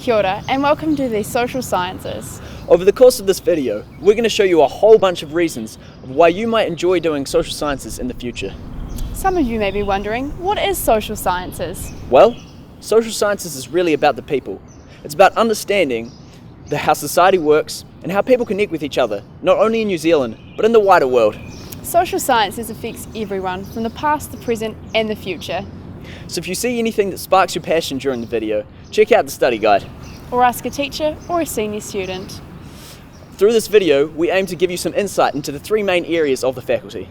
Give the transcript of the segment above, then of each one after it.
Kia ora, and welcome to the Social Sciences. Over the course of this video, we're going to show you a whole bunch of reasons of why you might enjoy doing social sciences in the future. Some of you may be wondering, what is social sciences? Well, social sciences is really about the people. It's about understanding how society works and how people connect with each other, not only in New Zealand, but in the wider world. Social sciences affects everyone, from the past, the present, and the future. So if you see anything that sparks your passion during the video, check out the study guide. Or ask a teacher or a senior student. Through this video, we aim to give you some insight into the three main areas of the faculty.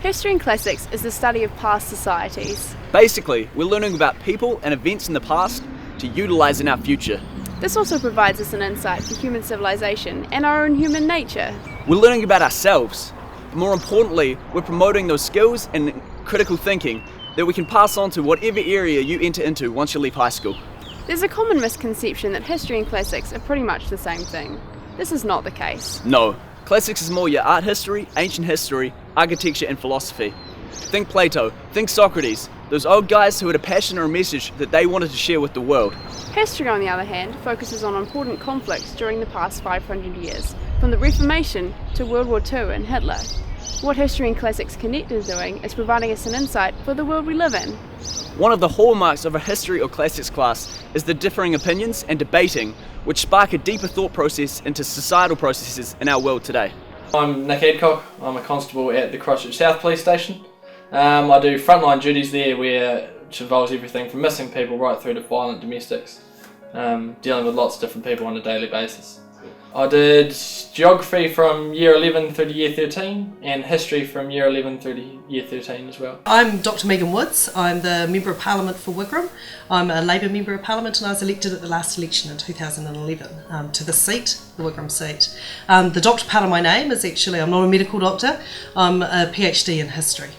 History and classics is the study of past societies. Basically, we're learning about people and events in the past to utilise in our future. This also provides us an insight to human civilization and our own human nature. We're learning about ourselves. But more importantly, we're promoting those skills and critical thinking that we can pass on to whatever area you enter into once you leave high school. There's a common misconception that history and classics are pretty much the same thing. This is not the case. No, classics is more your art history, ancient history, architecture and philosophy. Think Plato, think Socrates, those old guys who had a passion or a message that they wanted to share with the world. History, on the other hand, focuses on important conflicts during the past 500 years, from the Reformation to World War II and Hitler. What history and classics connect is doing is providing us an insight for the world we live in. One of the hallmarks of a history or classics class is the differing opinions and debating, which spark a deeper thought process into societal processes in our world today. I'm Nick Adcock. I'm a constable at the Christchurch South Police Station. I do frontline duties there, which involves everything from missing people right through to violent domestics, dealing with lots of different people on a daily basis. I did geography from year 11 through to year 13 and history from year 11 through to year 13 as well. I'm Dr Megan Woods. I'm the Member of Parliament for Wigram. I'm a Labour Member of Parliament and I was elected at the last election in 2011 to the seat, the Wigram seat. The doctor part of my name is actually, I'm not a medical doctor, I'm a PhD in history.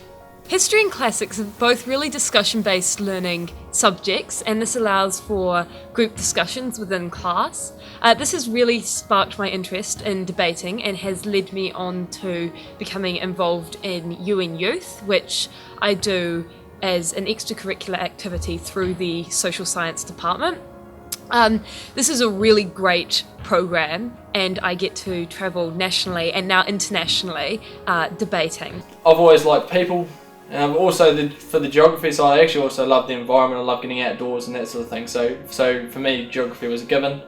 History and classics are both really discussion-based learning subjects, and this allows for group discussions within class. This has really sparked my interest in debating and has led me on to becoming involved in UN Youth, which I do as an extracurricular activity through the social science department. This is a really great program and I get to travel nationally and now internationally debating. I've always liked people. Also, for the geography side, I actually also love the environment. I love getting outdoors and that sort of thing. So for me, geography was a given.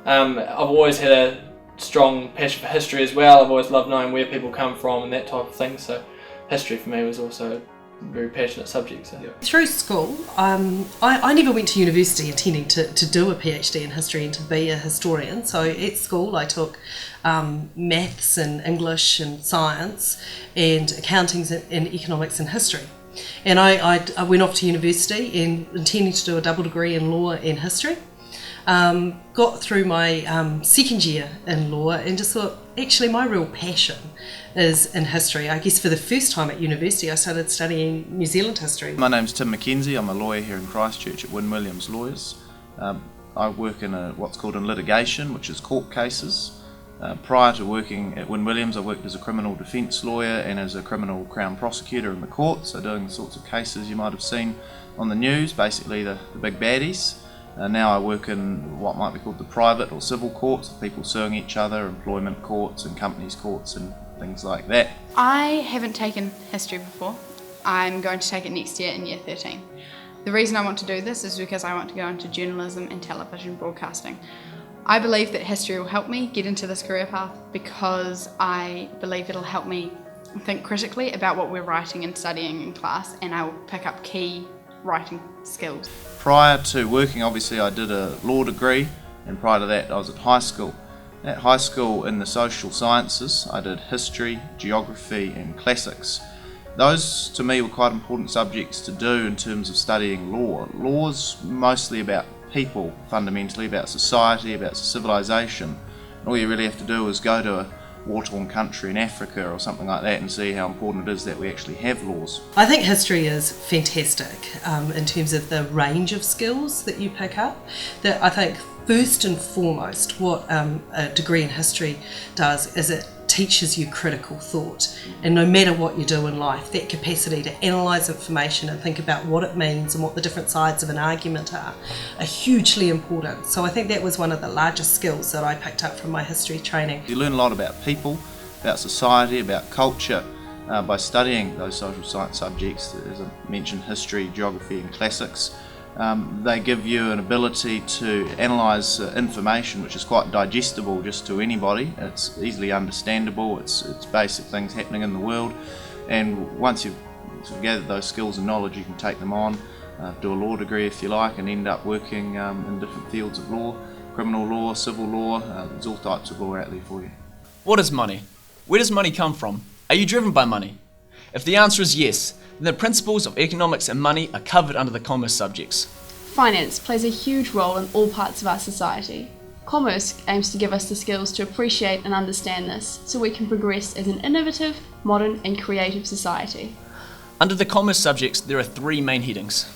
I've always had a strong passion for history as well. I've always loved knowing where people come from and that type of thing. So history for me was also a very passionate subject. So, yeah. Through school, I never went to university intending to do a PhD in history and to be a historian. So at school I took maths and English and science and accounting and economics and history. And I went off to university and intending to do a double degree in law and history. Got through my second year in law and just thought, actually my real passion is in history. I guess for the first time at university I started studying New Zealand history. My name's Tim McKenzie. I'm a lawyer here in Christchurch at Wynne Williams Lawyers. I work in what's called in litigation, which is court cases. Prior to working at Wynne Williams, I worked as a criminal defence lawyer and as a criminal crown prosecutor in the court, so doing the sorts of cases you might have seen on the news, basically the big baddies. Now I work in what might be called the private or civil courts, people suing each other, employment courts and companies courts and things like that. I haven't taken history before. I'm going to take it next year in year 13. The reason I want to do this is because I want to go into journalism and television broadcasting. I believe that history will help me get into this career path because I believe it'll help me think critically about what we're writing and studying in class, and I will pick up key writing skills. Prior to working, obviously I did a law degree, and prior to that I was at high school. At high school in the social sciences I did history, geography and classics. Those to me were quite important subjects to do in terms of studying law. Law's mostly about people, fundamentally, about society, about civilization. And all you really have to do is go to a war-torn country in Africa or something like that and see how important it is that we actually have laws. I think history is fantastic in terms of the range of skills that you pick up. I think first and foremost what a degree in history does is it teaches you critical thought. And no matter what you do in life, that capacity to analyse information and think about what it means and what the different sides of an argument are hugely important. So I think that was one of the largest skills that I picked up from my history training. You learn a lot about people, about society, about culture by studying those social science subjects, as I mentioned, history, geography and classics. They give you an ability to analyse information which is quite digestible just to anybody. It's easily understandable, it's basic things happening in the world, and once you've sort of gathered those skills and knowledge, you can take them on, do a law degree if you like, and end up working in different fields of law, criminal law, civil law. There's all types of law out there for you. What is money? Where does money come from? Are you driven by money? If the answer is yes, then the principles of economics and money are covered under the commerce subjects. Finance plays a huge role in all parts of our society. Commerce aims to give us the skills to appreciate and understand this, so we can progress as an innovative, modern and creative society. Under the commerce subjects, there are 3 main headings.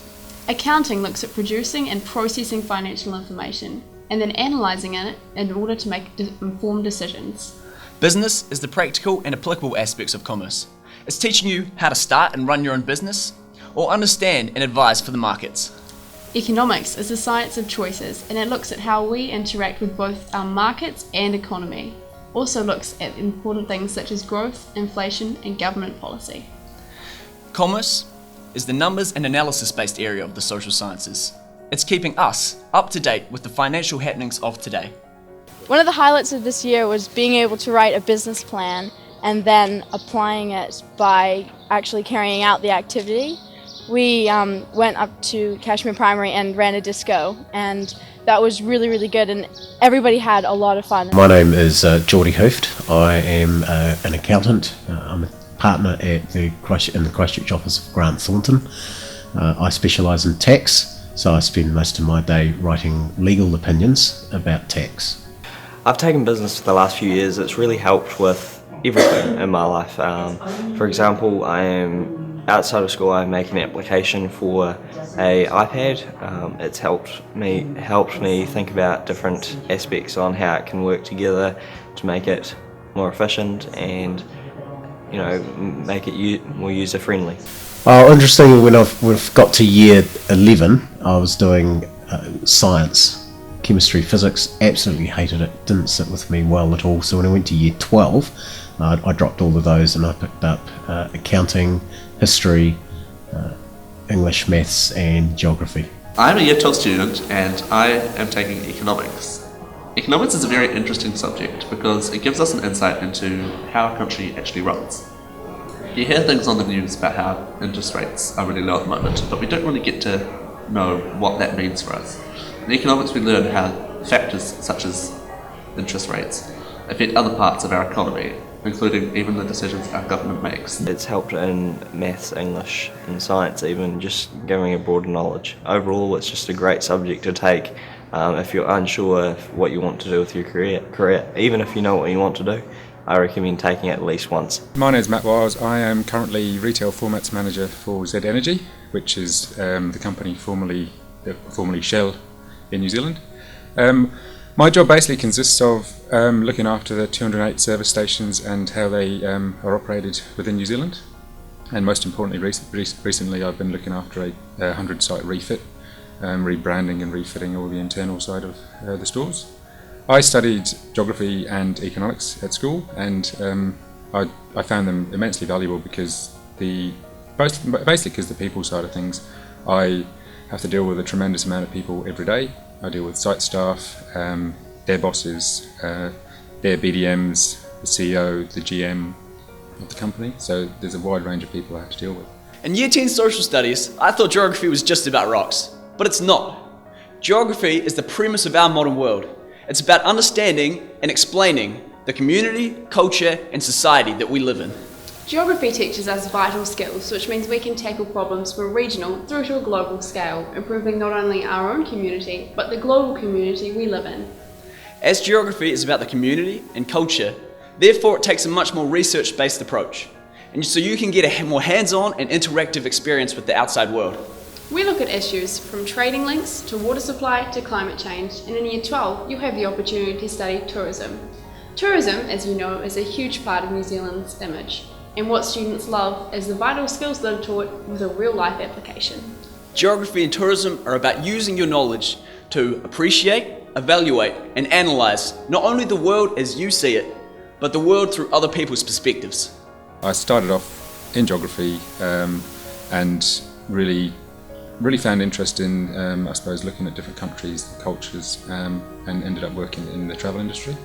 Accounting looks at producing and processing financial information, and then analysing it in order to make informed decisions. Business is the practical and applicable aspects of commerce. It's teaching you how to start and run your own business, or understand and advise for the markets. Economics is the science of choices, and it looks at how we interact with both our markets and economy. Also looks at important things such as growth, inflation and government policy. Commerce is the numbers and analysis based area of the social sciences. It's keeping us up to date with the financial happenings of today. One of the highlights of this year was being able to write a business plan and then applying it by actually carrying out the activity. We went up to Cashmere Primary and ran a disco, and that was really, really good, and everybody had a lot of fun. My name is Geordie Hooft. I am an accountant. I'm a partner at in the Christchurch office of Grant Thornton. I specialise in tax, so I spend most of my day writing legal opinions about tax. I've taken business for the last few years. It's really helped with everything in my life. For example, outside of school I make an application for a iPad. It's helped me think about different aspects on how it can work together to make it more efficient and make it more user friendly. Interestingly, when I've got to year 11, I was doing science. Chemistry, physics, absolutely hated it, didn't sit with me well at all. So when I went to year 12, I dropped all of those and I picked up accounting, history, English, maths and geography. I'm a year 12 student and I am taking economics. Economics is a very interesting subject because it gives us an insight into how our country actually runs. You hear things on the news about how interest rates are really low at the moment, but we don't really get to know what that means for us. In economics we learn how factors such as interest rates affect other parts of our economy, including even the decisions our government makes. It's helped in maths, English and science, even just giving a broader knowledge. Overall it's just a great subject to take if you're unsure of what you want to do with your career. Even if you know what you want to do, I recommend taking it at least once. My name is Matt Wiles. I am currently Retail Formats Manager for Z Energy, which is the company formerly Shell in New Zealand. My job basically consists of looking after the 208 service stations and how they are operated within New Zealand. And most importantly, recently I've been looking after a 100-site refit, rebranding and refitting all the internal side of the stores. I studied geography and economics at school, and I found them immensely valuable because basically because the people side of things, I have to deal with a tremendous amount of people every day. I deal with site staff, their bosses, their BDMs, the CEO, the GM of the company, so there's a wide range of people I have to deal with. In Year 10 Social Studies, I thought geography was just about rocks, but it's not. Geography is the premise of our modern world. It's about understanding and explaining the community, culture and society that we live in. Geography teaches us vital skills, which means we can tackle problems from a regional through to a global scale, improving not only our own community, but the global community we live in. As geography is about the community and culture, therefore it takes a much more research-based approach, and so you can get a more hands-on and interactive experience with the outside world. We look at issues from trading links to water supply to climate change, and in Year 12 you have the opportunity to study tourism. Tourism, as you know, is a huge part of New Zealand's image, and what students love is the vital skills that are taught with a real-life application. Geography and tourism are about using your knowledge to appreciate, evaluate and analyse not only the world as you see it, but the world through other people's perspectives. I started off in geography and really found interest in, I suppose, looking at different countries, cultures, and ended up working in the travel industry.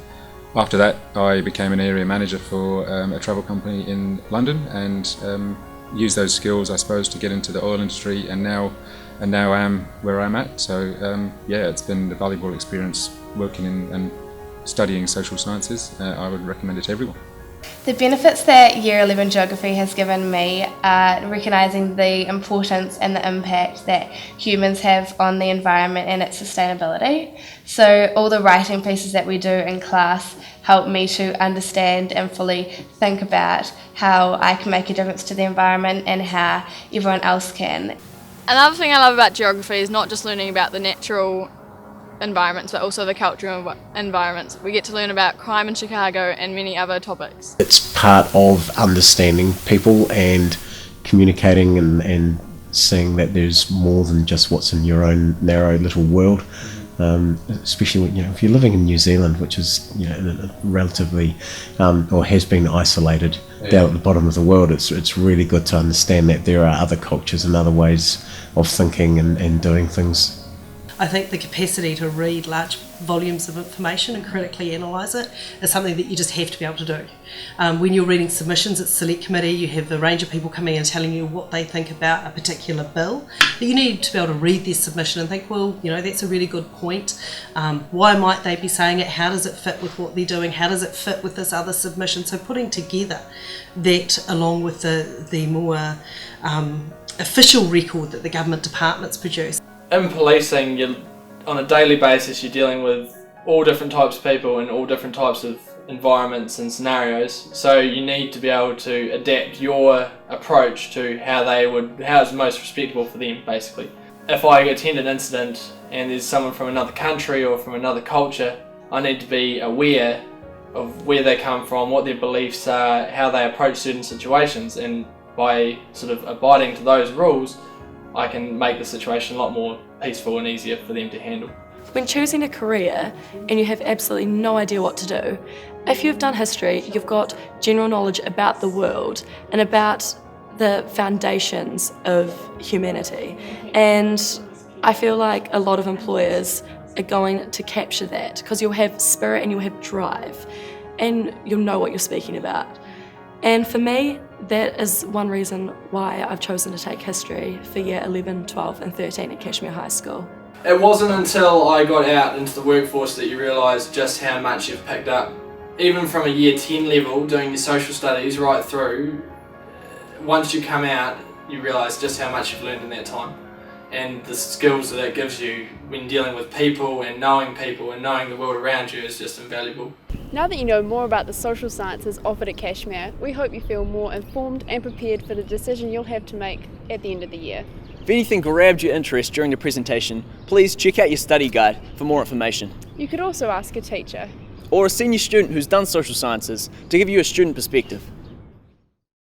After that, I became an area manager for a travel company in London and used those skills, I suppose, to get into the oil industry, and now I am where I'm at. So yeah, it's been a valuable experience working in and studying social sciences. I would recommend it to everyone. The benefits that Year 11 Geography has given me are recognising the importance and the impact that humans have on the environment and its sustainability. So all the writing pieces that we do in class help me to understand and fully think about how I can make a difference to the environment and how everyone else can. Another thing I love about geography is not just learning about the natural environments but also the cultural environments. We get to learn about crime in Chicago and many other topics. It's part of understanding people and communicating and seeing that there's more than just what's in your own narrow little world. Especially when, if you're living in New Zealand, which is relatively or has been isolated down at the bottom of the world, it's really good to understand that there are other cultures and other ways of thinking and doing things. I think the capacity to read large volumes of information and critically analyse it is something that you just have to be able to do. When you're reading submissions at Select Committee, you have a range of people coming and telling you what they think about a particular bill, but you need to be able to read their submission and think, well, that's a really good point. Why might they be saying it? How does it fit with what they're doing? How does it fit with this other submission? So putting together that along with the more official record that the government departments produce. In policing, on a daily basis you're dealing with all different types of people in all different types of environments and scenarios, so you need to be able to adapt your approach to how is most respectable for them, basically. If I attend an incident and there's someone from another country or from another culture, I need to be aware of where they come from, what their beliefs are, how they approach certain situations, and by sort of abiding to those rules I can make the situation a lot more peaceful and easier for them to handle. When choosing a career and you have absolutely no idea what to do, if you've done history, you've got general knowledge about the world and about the foundations of humanity. And I feel like a lot of employers are going to capture that because you'll have spirit and you'll have drive and you'll know what you're speaking about. And for me, that is one reason why I've chosen to take history for year 11, 12 and 13 at Cashmere High School. It wasn't until I got out into the workforce that you realise just how much you've picked up. Even from a year 10 level, doing your social studies right through, once you come out, you realise just how much you've learned in that time. And the skills that it gives you when dealing with people and knowing the world around you is just invaluable. Now that you know more about the social sciences offered at Cashmere, we hope you feel more informed and prepared for the decision you'll have to make at the end of the year. If anything grabbed your interest during the presentation, please check out your study guide for more information. You could also ask a teacher or a senior student who's done social sciences to give you a student perspective.